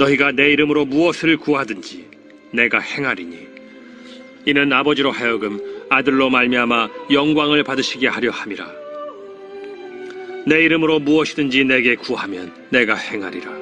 너희가 내 이름으로 무엇을 구하든지 내가 행하리니 이는 아버지로 하여금 아들로 말미암아 영광을 받으시게 하려 함이라. 내 이름으로 무엇이든지 내게 구하면 내가 행하리라.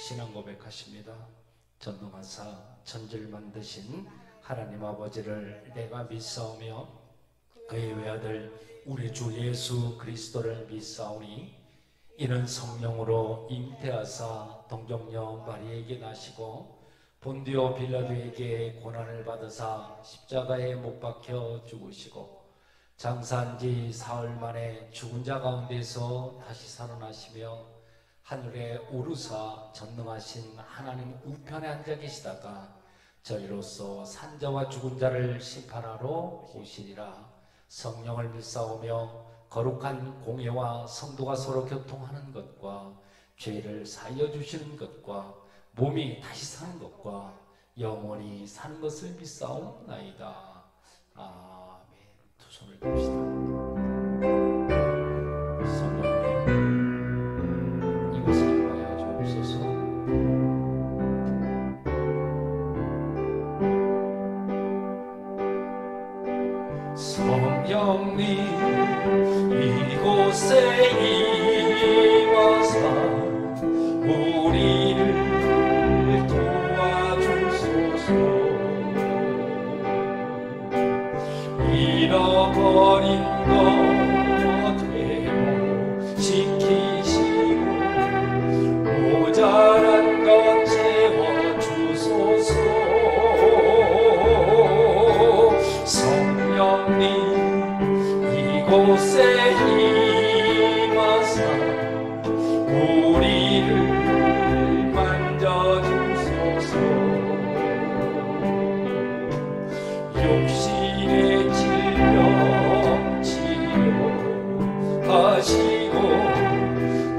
신앙 고백하십니다. 전능하사 천지를 만드신 하나님 아버지를 내가 믿사오며 그의 외아들 우리 주 예수 그리스도를 믿사오니 이는 성령으로 잉태하사 동정녀 마리에게 나시고 본디오 빌라도에게 고난을 받으사 십자가에 못 박혀 죽으시고 장사한 지 사흘 만에 죽은 자 가운데서 다시 살아나시며 하늘에 오르사 전능하신 하나님 우편에 앉아 계시다가 저희로서 산자와 죽은 자를 심판하러 오시리라. 성령을 믿사오며 거룩한 공예와 성도가 서로 교통하는 것과 죄를 사하여 주시는 것과 몸이 다시 사는 것과 영원히 사는 것을 믿사옵나이다. 아멘. 두 손을 듭시다. 성령님 이것을 임하여 주옵소서. 성령님 이곳에 임하사 우리를 도와주소서. 잃어버린 것 회복시키시고 모자란 것 채워주소서. 성령님 이곳에 임하사 우리를 만져주소서. 육신의 질병 치료하시고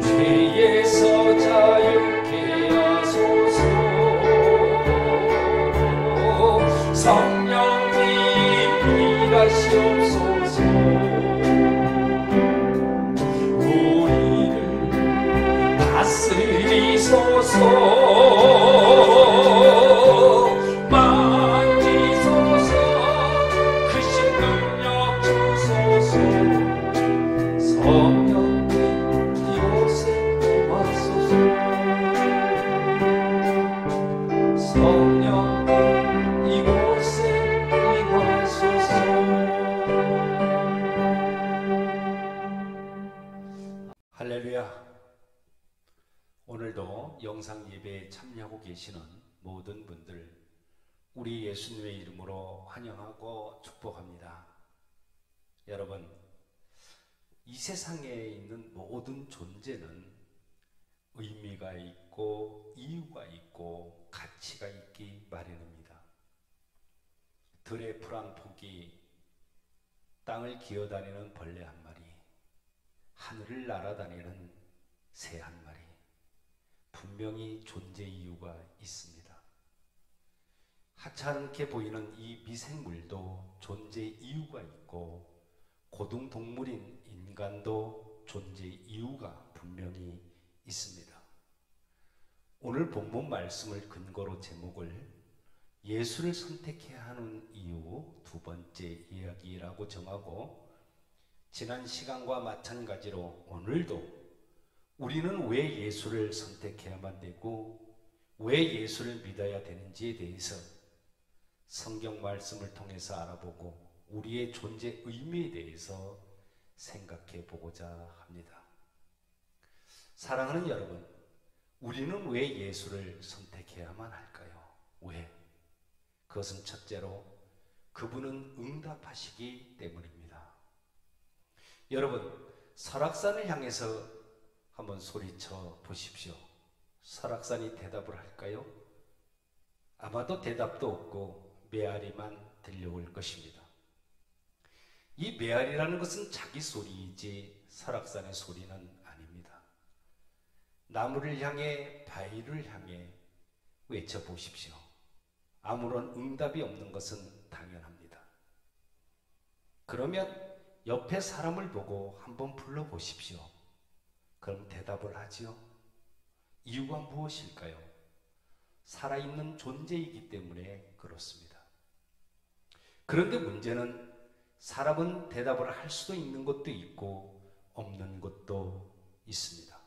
죄에서 자유케 하소서. 성령님 일하시옵소서. 우리를 다스리소서. 만지소서. 크신 능력 주소서. 성령님 이곳에 임하소서. 성령님 이곳에 임하소서. 할렐루야. 오늘도 영상 예배에 참여하고 계시는 모든 분들 우리 예수님의 이름으로 환영하고 축복합니다. 여러분, 이 세상에 있는 모든 존재는 의미가 있고 이유가 있고 가치가 있기 마련입니다. 들의 풀 한 포기, 땅을 기어다니는 벌레 한 마리, 하늘을 날아다니는 새 한 마리, 분명히 존재 이유가 있습니다. 하찮게 보이는 이 미생물도 존재 이유가 있고, 고등동물인 인간도 존재 이유가 분명히 있습니다. 오늘 본문 말씀을 근거로 제목을 예수를 선택해야 하는 이유 두 번째 이야기라고 정하고, 지난 시간과 마찬가지로 오늘도 우리는 왜 예수를 선택해야만 되고 왜 예수를 믿어야 되는지에 대해서 성경 말씀을 통해서 알아보고 우리의 존재 의미에 대해서 생각해 보고자 합니다. 사랑하는 여러분, 우리는 왜 예수를 선택해야만 할까요? 왜? 그것은 첫째로 그분은 응답하시기 때문입니다. 여러분, 설악산을 향해서 한번 소리쳐 보십시오. 설악산이 대답을 할까요? 아마도 대답도 없고 메아리만 들려올 것입니다. 이 메아리라는 것은 자기 소리이지 설악산의 소리는 아닙니다. 나무를 향해, 바위를 향해 외쳐보십시오. 아무런 응답이 없는 것은 당연합니다. 그러면 옆에 사람을 보고 한번 불러보십시오. 그럼 대답을 하지요. 이유가 무엇일까요? 살아있는 존재이기 때문에 그렇습니다. 그런데 문제는 사람은 대답을 할 수도 있는 것도 있고 없는 것도 있습니다.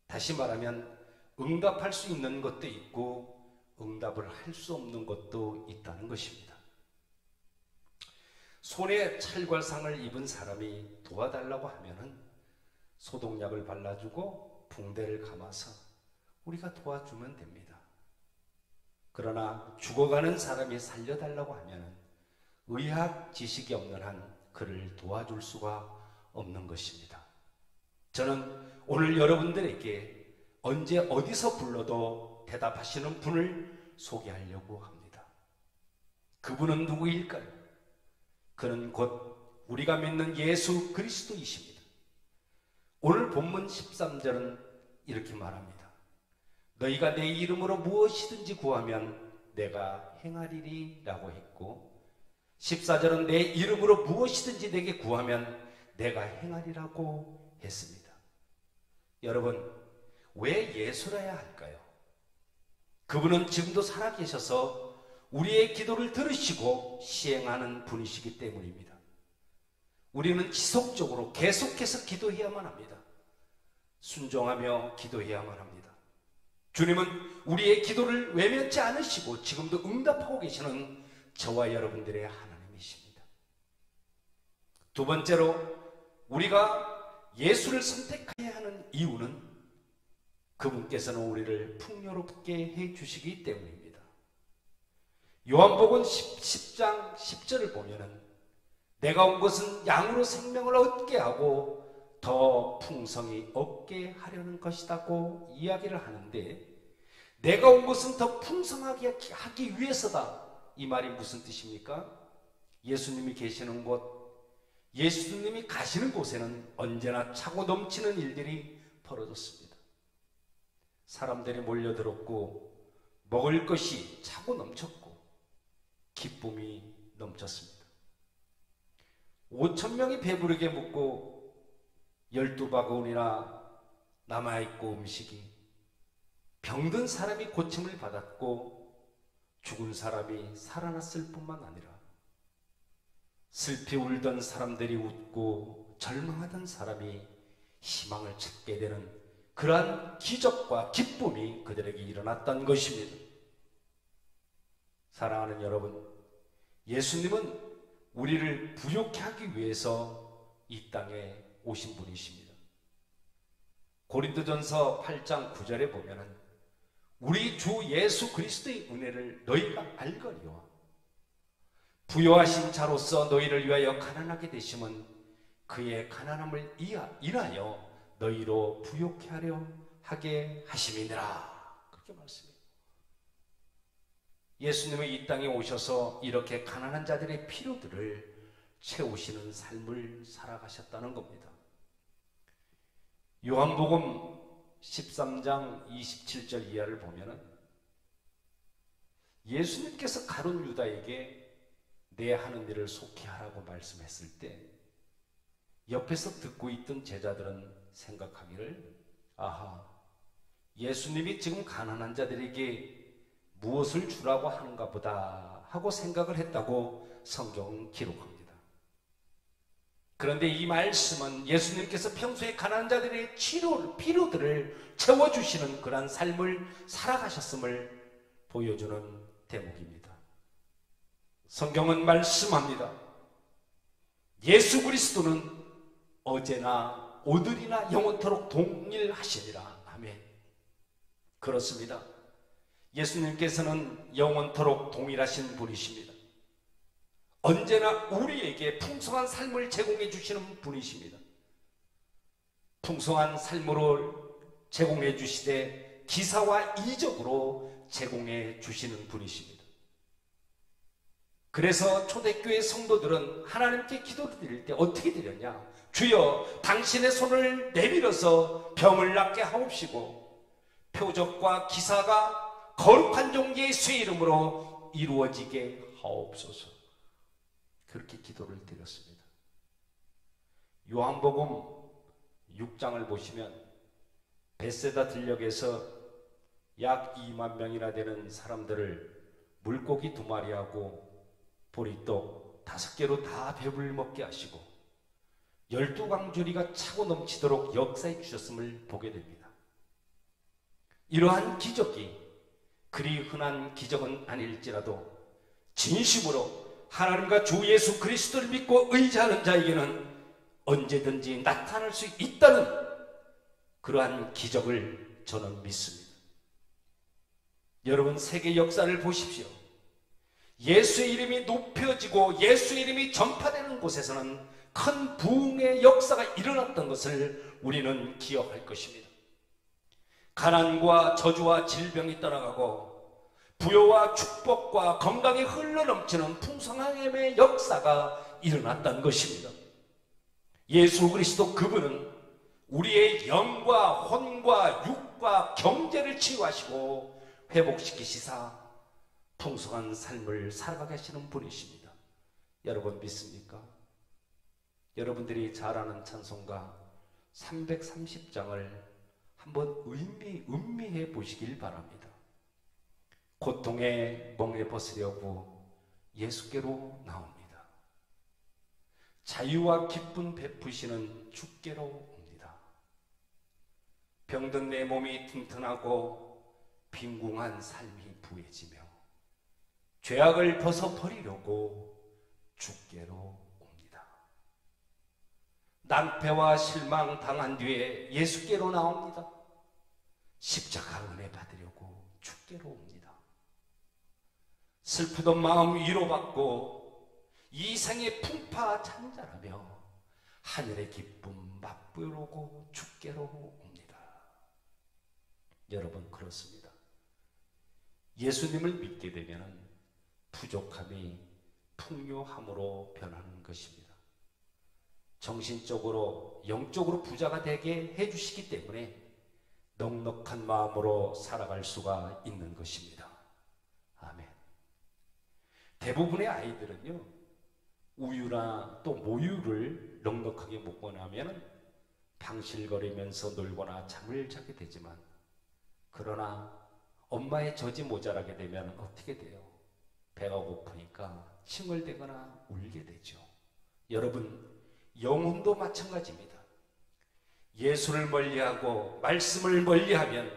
다시 말하면 응답할 수 있는 것도 있고 응답을 할 수 없는 것도 있다는 것입니다. 손에 찰과상을 입은 사람이 도와달라고 하면은 소독약을 발라주고 붕대를 감아서 우리가 도와주면 됩니다. 그러나 죽어가는 사람이 살려달라고 하면은 의학 지식이 없는 한 그를 도와줄 수가 없는 것입니다. 저는 오늘 여러분들에게 언제 어디서 불러도 대답하시는 분을 소개하려고 합니다. 그분은 누구일까요? 그는 곧 우리가 믿는 예수 그리스도이십니다. 오늘 본문 13절은 이렇게 말합니다. 너희가 내 이름으로 무엇이든지 구하면 내가 행하리리 라고 했고, 14절은 내 이름으로 무엇이든지 내게 구하면 내가 행하리라고 했습니다. 여러분, 왜 예수라야 할까요? 그분은 지금도 살아계셔서 우리의 기도를 들으시고 시행하는 분이시기 때문입니다. 우리는 지속적으로 계속해서 기도해야만 합니다. 순종하며 기도해야만 합니다. 주님은 우리의 기도를 외면치 않으시고 지금도 응답하고 계시는 저와 여러분들의 하나님이십니다. 두 번째로 우리가 예수를 선택해야 하는 이유는 그분께서는 우리를 풍요롭게 해주시기 때문입니다. 요한복음 10장 10절을 보면은 내가 온 것은 양으로 생명을 얻게 하고 더 풍성히 얻게 하려는 것이다고 이야기를 하는데, 내가 온 것은 더 풍성하게 하기 위해서다. 이 말이 무슨 뜻입니까? 예수님이 계시는 곳, 예수님이 가시는 곳에는 언제나 차고 넘치는 일들이 벌어졌습니다. 사람들이 몰려들었고 먹을 것이 차고 넘쳤고 기쁨이 넘쳤습니다. 5,000명이 배부르게 먹고 12바구니나 남아있고 음식이, 병든 사람이 고침을 받았고 죽은 사람이 살아났을 뿐만 아니라 슬피 울던 사람들이 웃고 절망하던 사람이 희망을 찾게 되는 그러한 기적과 기쁨이 그들에게 일어났던 것입니다. 사랑하는 여러분, 예수님은 우리를 부욕케 하기 위해서 이 땅에 오신 분이십니다. 고린도전서 8장 9절에 보면은 우리 주 예수 그리스도의 은혜를 너희가 알거니와 부요하신 자로서 너희를 위하여 가난하게 되심은 그의 가난함을 인하여 너희로 부욕케 하려 하게 하심이니라. 그렇게 말씀해요. 예수님이 이 땅에 오셔서 이렇게 가난한 자들의 필요들을 채우시는 삶을 살아가셨다는 겁니다. 요한복음 13장 27절 이하를 보면은 예수님께서 가룟 유다에게 내 하는 일을 속히 하라고 말씀했을 때 옆에서 듣고 있던 제자들은 생각하기를, 아하, 예수님이 지금 가난한 자들에게 무엇을 주라고 하는가 보다 하고 생각을 했다고 성경은 기록합니다. 그런데 이 말씀은 예수님께서 평소에 가난한 자들의 필요들을 채워주시는 그러한 삶을 살아가셨음을 보여주는 대목입니다. 성경은 말씀합니다. 예수 그리스도는 어제나 오늘이나 영원토록 동일하시니라. 아멘. 그렇습니다. 예수님께서는 영원토록 동일하신 분이십니다. 언제나 우리에게 풍성한 삶을 제공해 주시는 분이십니다. 풍성한 삶으로 제공해 주시되 기사와 이적으로 제공해 주시는 분이십니다. 그래서 초대교회 성도들은 하나님께 기도를 드릴 때 어떻게 드렸냐? 주여, 당신의 손을 내밀어서 병을 낫게 하옵시고 표적과 기사가 거룩한 종 예수의 이름으로 이루어지게 하옵소서. 그렇게 기도를 드렸습니다. 요한복음 6장을 보시면 벳세다 들녘에서 약 2만 명이나 되는 사람들을 물고기 2마리하고 보리떡 5개로 다 배불리 먹게 하시고 12강주리가 차고 넘치도록 역사해 주셨음을 보게 됩니다. 이러한 기적이 그리 흔한 기적은 아닐지라도 진심으로 하나님과 주 예수 그리스도를 믿고 의지하는 자에게는 언제든지 나타날 수 있다는 그러한 기적을 저는 믿습니다. 여러분, 세계 역사를 보십시오. 예수의 이름이 높여지고 예수의 이름이 전파되는 곳에서는 큰 부흥의 역사가 일어났던 것을 우리는 기억할 것입니다. 가난과 저주와 질병이 떠나가고 부요와 축복과 건강이 흘러넘치는 풍성함의 역사가 일어났다는 것입니다. 예수 그리스도 그분은 우리의 영과 혼과 육과 경제를 치유하시고 회복시키시사 풍성한 삶을 살아가게 하시는 분이십니다. 여러분 믿습니까? 여러분들이 잘 아는 찬송가 330장을 한번 음미해 보시길 바랍니다. 고통에 멍에 벗으려고 예수께로 나옵니다. 자유와 기쁨 베푸시는 주께로 옵니다. 병든 내 몸이 튼튼하고 빈궁한 삶이 부해지며 죄악을 벗어버리려고 주께로 옵니다. 낭패와 실망 당한 뒤에 예수께로 나옵니다. 십자가 은혜 받으려고 주께로 옵니다. 슬프던 마음 위로받고 이 생의 풍파 잔잔하며 하늘의 기쁨 맛보려고 주께로 옵니다. 여러분 그렇습니다. 예수님을 믿게 되면 부족함이 풍요함으로 변하는 것입니다. 정신적으로 영적으로 부자가 되게 해주시기 때문에 넉넉한 마음으로 살아갈 수가 있는 것입니다. 아멘. 대부분의 아이들은요, 우유나 또 모유를 넉넉하게 먹고 나면 방실거리면서 놀거나 잠을 자게 되지만, 그러나 엄마의 젖이 모자라게 되면 어떻게 돼요? 배가 고프니까 칭얼대거나 울게 되죠. 여러분, 영혼도 마찬가지입니다. 예수를 멀리하고 말씀을 멀리하면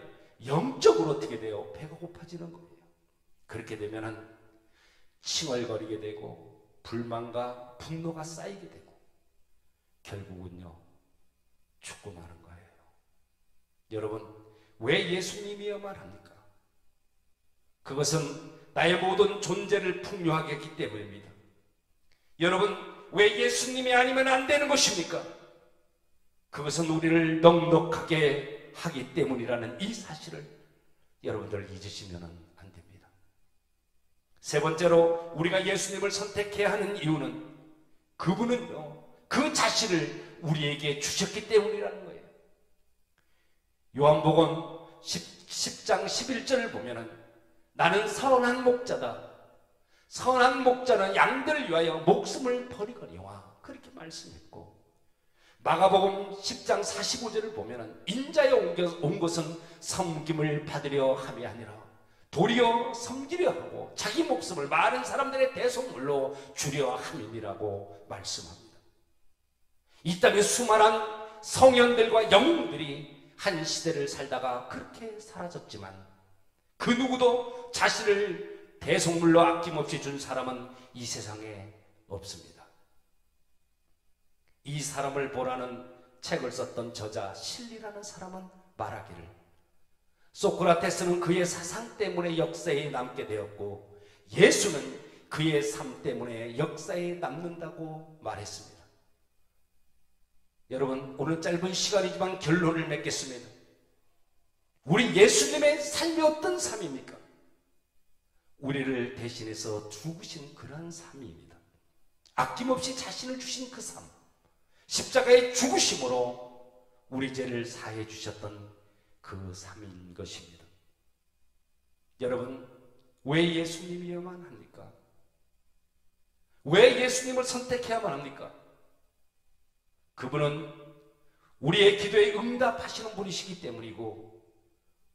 영적으로 어떻게 돼요? 배가 고파지는 거예요. 그렇게 되면은 칭얼거리게 되고 불만과 분노가 쌓이게 되고 결국은요 죽고 마는 거예요. 여러분, 왜 예수님이어만 합니까? 그것은 나의 모든 존재를 풍요하게 했기 때문입니다. 여러분, 왜 예수님이 아니면 안 되는 것입니까? 그것은 우리를 넉넉하게 하기 때문이라는 이 사실을 여러분들 잊으시면 안 됩니다. 세 번째로 우리가 예수님을 선택해야 하는 이유는 그분은요, 그 자신을 우리에게 주셨기 때문이라는 거예요. 요한복음 10장 11절을 보면은 나는 선한 목자다. 선한 목자는 양들을 위하여 목숨을 버리거니와 그렇게 말씀했고, 마가복음 10장 45절을 보면은 인자에 온 것은 섬김을 받으려 함이 아니라 도리어 섬기려 하고 자기 목숨을 많은 사람들의 대속물로 주려 함이니라고 말씀합니다. 이 땅에 수많은 성현들과 영웅들이 한 시대를 살다가 그렇게 사라졌지만 그 누구도 자신을 대속물로 아낌없이 준 사람은 이 세상에 없습니다. 이 사람을 보라는 책을 썼던 저자 실리라는 사람은 말하기를, 소크라테스는 그의 사상 때문에 역사에 남게 되었고 예수는 그의 삶 때문에 역사에 남는다고 말했습니다. 여러분, 오늘 짧은 시간이지만 결론을 맺겠습니다. 우리 예수님의 삶이 어떤 삶입니까? 우리를 대신해서 죽으신 그런 삶입니다. 아낌없이 자신을 주신 그 삶, 십자가의 죽으심으로 우리 죄를 사해 주셨던 그 삶인 것입니다. 여러분, 왜 예수님이어야만 합니까? 왜 예수님을 선택해야만 합니까? 그분은 우리의 기도에 응답하시는 분이시기 때문이고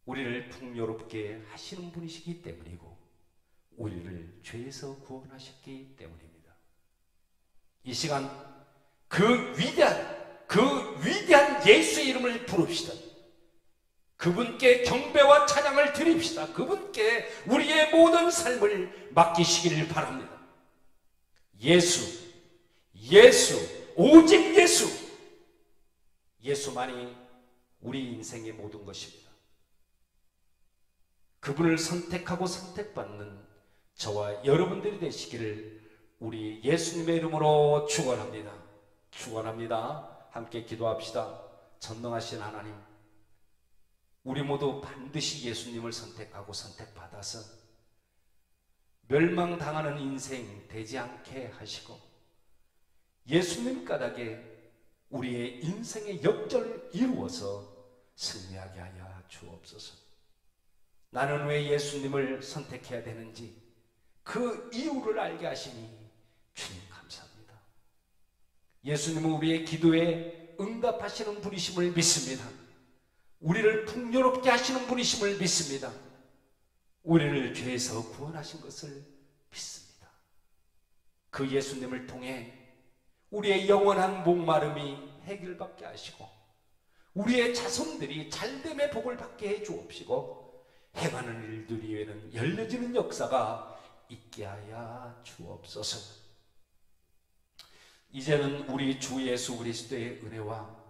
우리를 풍요롭게 하시는 분이시기 때문이고 우리를 죄에서 구원하셨기 때문입니다. 이 시간 그 위대한 예수의 이름을 부릅시다. 그분께 경배와 찬양을 드립시다. 그분께 우리의 모든 삶을 맡기시기를 바랍니다. 예수, 오직 예수. 예수만이 우리 인생의 모든 것입니다. 그분을 선택하고 선택받는 저와 여러분들이 되시기를 우리 예수님의 이름으로 축원합니다. 축원합니다. 함께 기도합시다. 전능하신 하나님, 우리 모두 반드시 예수님을 선택하고 선택받아서 멸망당하는 인생 되지 않게 하시고 예수님 까닭에 우리의 인생의 역전을 이루어서 승리하게 하여 주옵소서. 나는 왜 예수님을 선택해야 되는지 그 이유를 알게 하시니 주님 감사합니다. 예수님은 우리의 기도에 응답하시는 분이심을 믿습니다. 우리를 풍요롭게 하시는 분이심을 믿습니다. 우리를 죄에서 구원하신 것을 믿습니다. 그 예수님을 통해 우리의 영원한 목마름이 해결받게 하시고 우리의 자손들이 잘됨의 복을 받게 해 주옵시고 행하는 일들 이외에는 열려지는 역사가 있게 하여 주옵소서. 이제는 우리 주 예수 그리스도의 은혜와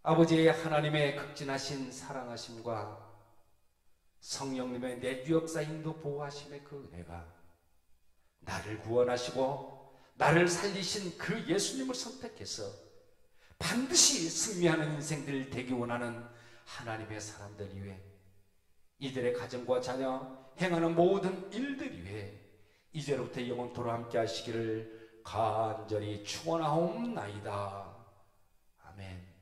아버지의 하나님의 극진하신 사랑하심과 성령님의 내주 역사 인도 보호하심의 그 은혜가 나를 구원하시고 나를 살리신 그 예수님을 선택해서 반드시 승리하는 인생들 되기 원하는 하나님의 사람들 위해 이들의 가정과 자녀 행하는 모든 일들 위해 이제로부터 영원토록 함께 하시기를 간절히 축원하옵나이다. 아멘.